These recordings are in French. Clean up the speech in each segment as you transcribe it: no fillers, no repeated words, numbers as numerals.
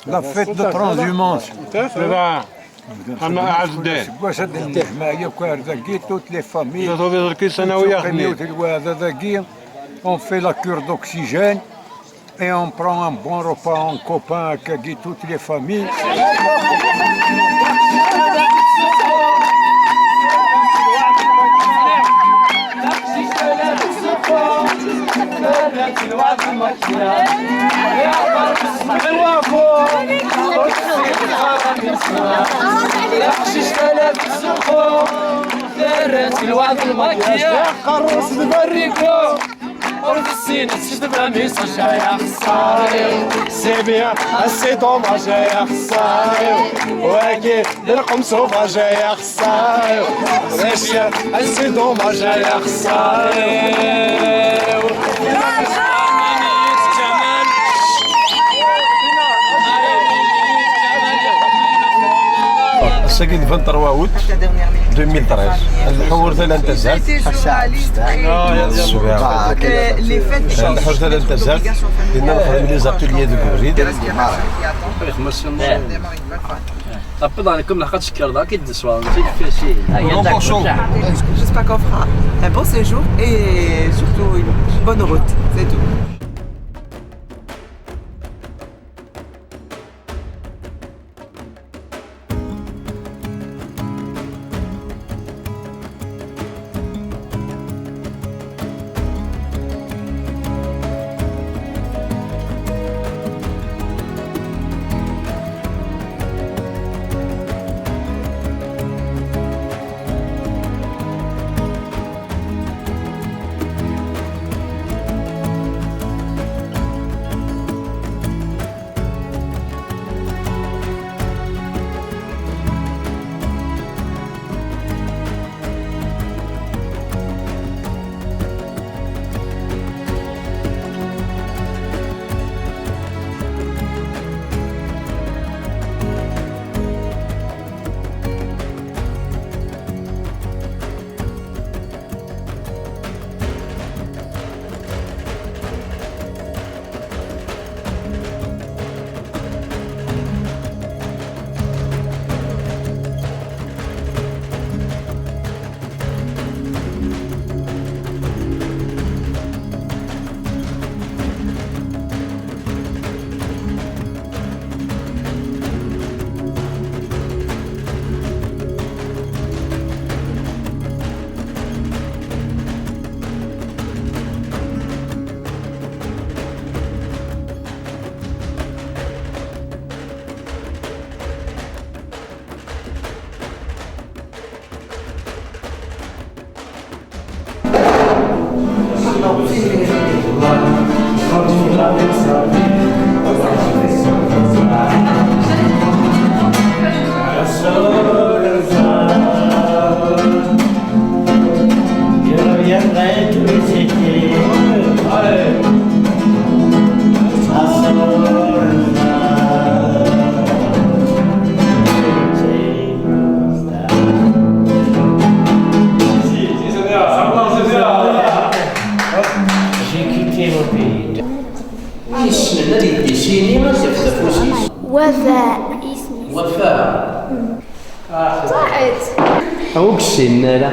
La fête de transhumance. Toutes les familles. On fait la cure d'oxygène et on prend un bon repas en copain avec toutes les familles. C'est bien, c'est dommage يا خسايو واكي للقم صوفاج يا خسايو ماشي سي دوماج يا خسايو الساكن 23 août 2013 الحور ثلاث تزال الحور ثلاث تزال لأننا نخدم لي زابتوليي دو كوريد J'espère qu'on fera un bon séjour et surtout une bonne route, c'est tout. وفاء اسمي. وفاء. طلعت. أوك السن لا.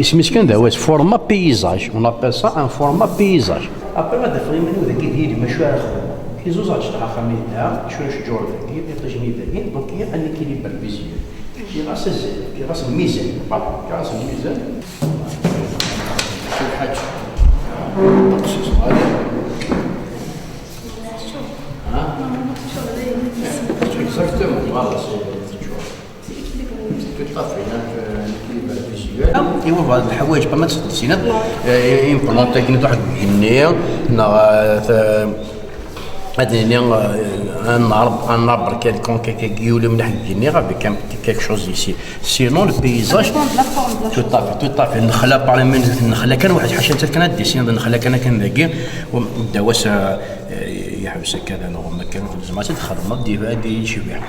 اسمش كان داوات فورما بيزاج، اون ابل سا ان فورما بيزاج. ابل ما دفري منو ذاك يدير ماشي على خدمه. كي زوزاج تاع خميتها شويه شجور ذاك يطيجني ذاك دونك هي ان اكيليبر فيزيون. كي راس الزين، كي راس الميزان، كي راس الميزان. الحاج. تشوف هاد الحوايج ما تسنات امبلونطي كاين واحد الجنيه هادي un arbre quelconque qui ou le mnah guinéen avec quelque chose ici sinon le paysage tout à fait النخله بارلمان النخله كان واحد حاشا حتى كانت ديسين النخله كان ذاكي ودواس يحبس كذا ما كان زعما تدخل دي شبيح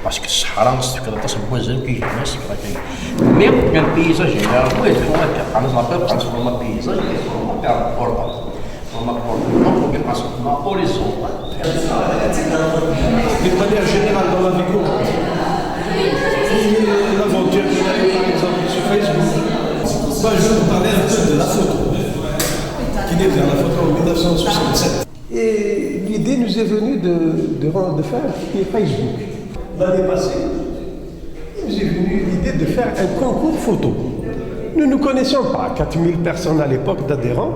باسكو الصحراء كذا تصب مازال كيجي الناس مي كان بيزاج هنا وين هو انا صافي ترانسفورما بيزاج تاع اوربا donc on a horizon. D'une manière générale dans la vie courante, l'aventure qu'il a eu par exemple sur Facebook. Moi je vais vous parler un peu de la photo, qui est vers la photo en 1967. Et l'idée nous est venue de faire un petit Facebook. L'année passée, il nous est venu l'idée de faire un concours photo. Nous ne connaissions pas 4000 personnes à l'époque d'adhérents.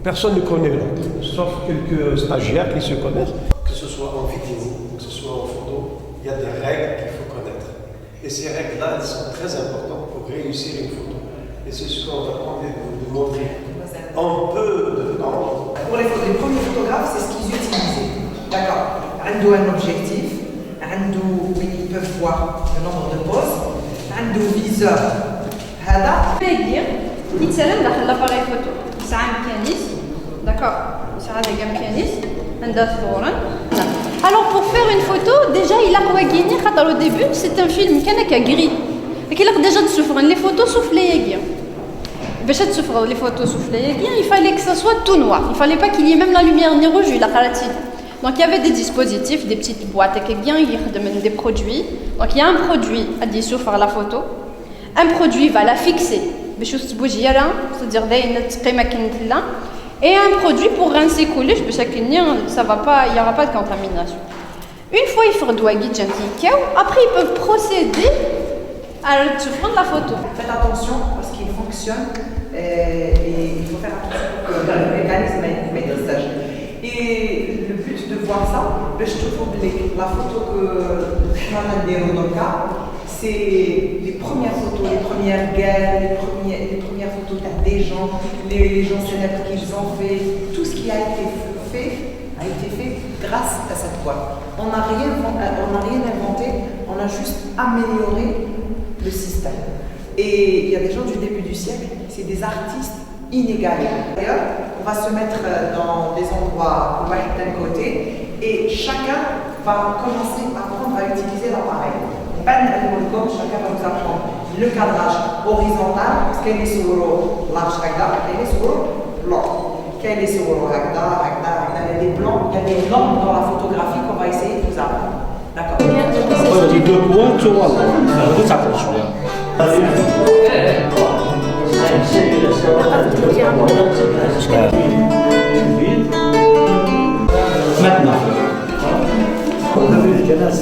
Personne ne connaît l'autre, sauf quelques stagiaires qui se connaissent. Que ce soit en vidéo, que ce soit en photo, il y a des règles qu'il faut connaître. Et ces règles-là, elles sont très importantes pour réussir une photo. Et c'est ce qu'on va tenter de montrer en peu de temps. Pour les premiers photographes, c'est ce qu'ils utilisaient. D'accord. Ando un objectif, ando où ils peuvent voir le nombre de poses, ando viseur. هذا يتسلم داخل l'appareil photo. ساعة مكانيس d'accord ساعة ديك مكانيس عندها ثورن alors pour faire une photo déjà il a quoi gagner au début c'est un film كان gris et qu'il a déjà souffert les photos soufflées باش تسوفر les photos soufflées il fallait que ça soit tout noir il fallait pas qu'il y ait même la lumière ni rouge la qaratine donc il y avait des dispositifs des petites boîtes qui يخدم des produits donc il y a un produit à dissoufrer la photo un produit va la fixer باش تبوجيرا c'est-à-dire داينه قيمه كنت لا et un produit pour rincer couler باش ça va pas il y aura pas de contamination une fois يفردوا كي après ils peuvent procéder à prendre la photo. Faites attention parce qu'il fonctionne et il faut faire attention que le mécanisme est maîtrisage. Et le but de voir ça, je trouve la photo que Hana Dero dans le cas, c'est les premières photos, les premières guerres, les premières photos des gens, les gens célèbres qu'ils ont fait, tout ce qui a été fait grâce à cette boîte. On n'a rien inventé, on a juste amélioré le système. Et il y a des gens du début du siècle, c'est des artistes inégalés. D'ailleurs, on va se mettre dans des endroits d'un côté et chacun va commencer à apprendre à utiliser l'appareil. Chacun va nous apprendre le cadrage horizontal, parce qu'elle est sur large, elle est sur blanc. Qu'elle est sur il y a des blancs, il y a des normes dans la photographie qu'on va essayer de vous apprendre. D'accord. Les deux points, tu vois, faites attention. Maintenant. On a vu le canal,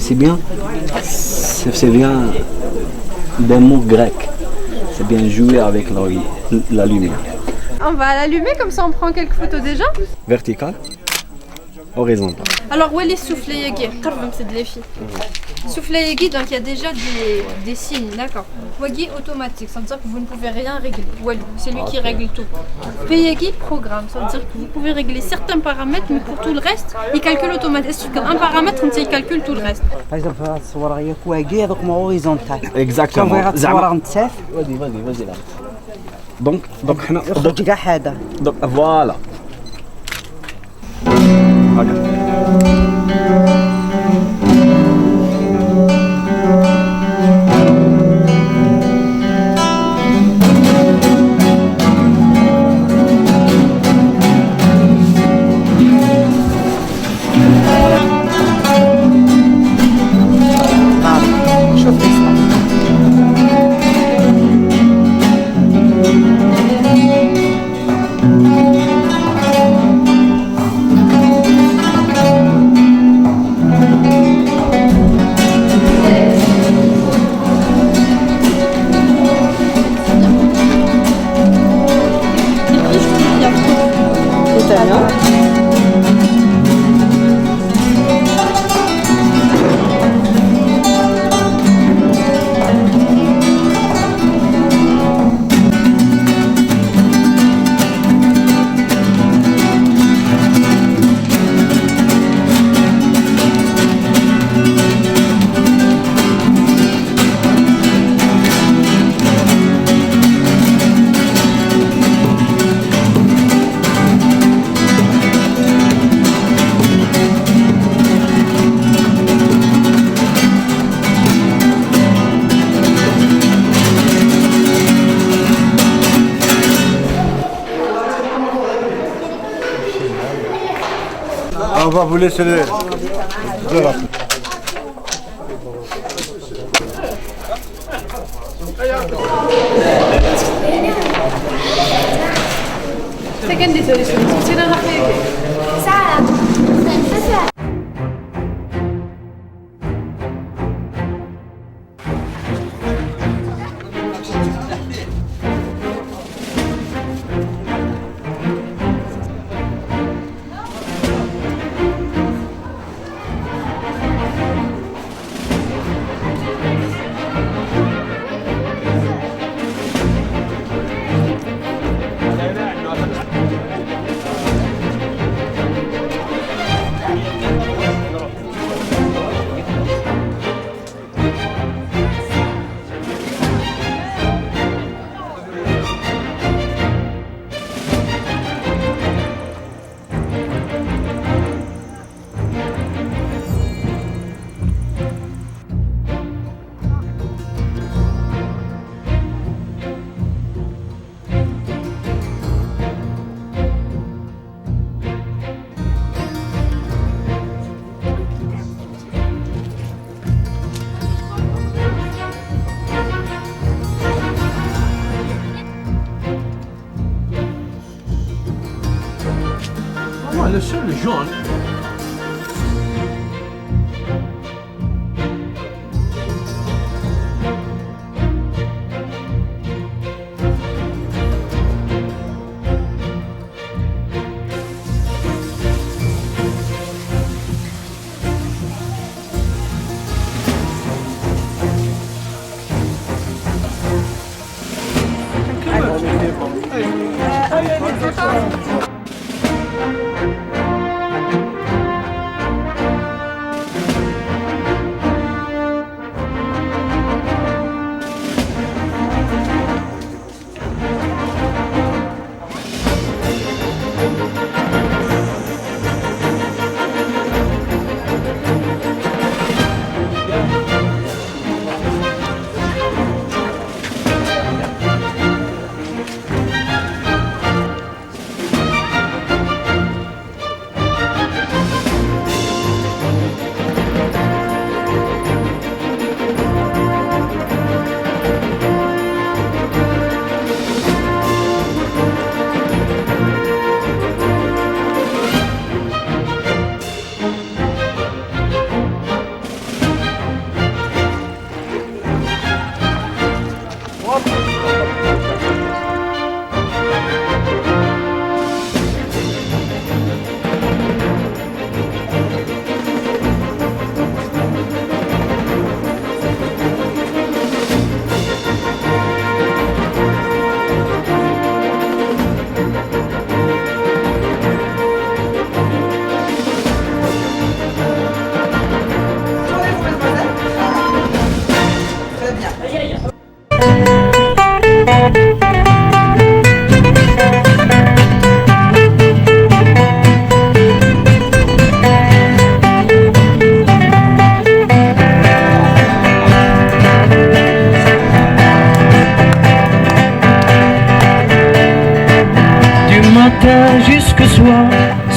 C'est bien, c'est bien d'un mot grec. c'est bien jouer avec la lumière. On va l'allumer comme ça on prend quelques photos déjà. Vertical, horizontal. Alors où est les soufflets Yagi? C'est les filles. Soufflet Yagi, donc il y a déjà des signes, d'accord. Wagi automatique, ça veut dire que vous ne pouvez rien régler. Wali, c'est lui qui règle tout. Yagi programme, ça veut dire que vous pouvez régler certains paramètres, mais pour tout le reste, il calcule automatiquement. Un paramètre, il calcule tout le reste. Par exemple, الصورة هي كواكي هذوك ما horizontal. Exactement. الصورة نتساف. Vas-y là. Donc حنا يخرج كاع هذا. donc voilà. شوف اسمه. On va vous laisser les... Second solution, c'est la Le seul jaune. Thank you.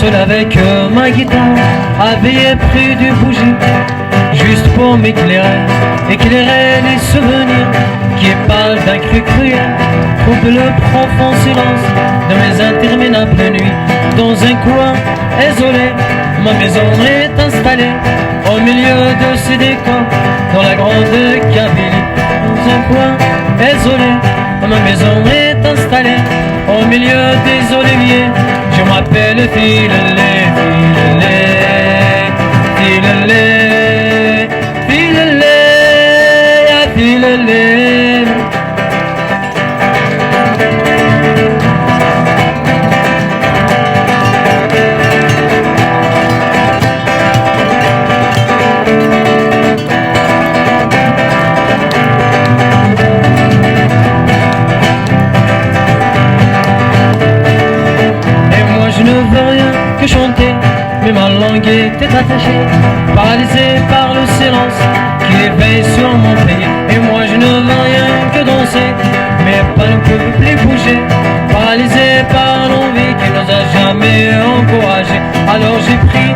seul avec ma guitare, avait pris du bougie, juste pour m'éclairer, éclairer les souvenirs qui parlent d'un cru cruel, trouble le profond silence de mes interminables nuits. Dans un coin isolé, ma maison est installée, au milieu de ces décors, dans la grande Kabylie. Dans un coin isolé, ma maison est installée, au milieu des oliviers. Je m'appelle Filelé, Filelé, Filelé, Filelé, Filelé. Que chanter, mais ma langue était attachée, paralysée par le silence qui éveille sur mon pays. Et moi je ne veux rien que danser, mes pas ne peuvent plus bouger, paralysé par l'envie qui nous a jamais encouragés. Alors j'ai pris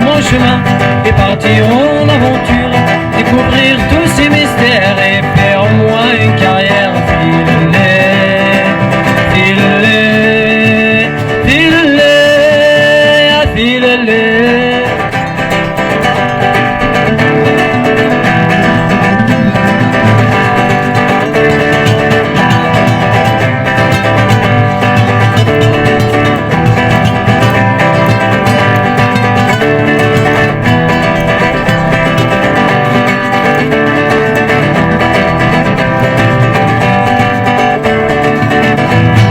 mon chemin et parti en aventure, découvrir tous ces mystères et faire en moi une carrière. Filelé, filelé, Filelé.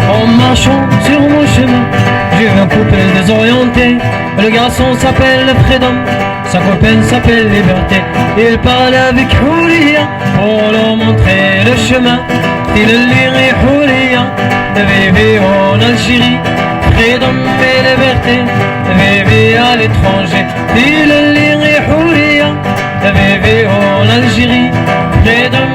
En marchant sur mon chemin, j'ai vu un couple désorienté. Le garçon s'appelle Freedom, sa copine s'appelle Liberté. Il parle avec Houria pour leur montrer le chemin. Filelé Houria, vivre en Algérie. Freedom et Liberté, vivre à l'étranger. Filelé Houria, vivre en Algérie. Freedom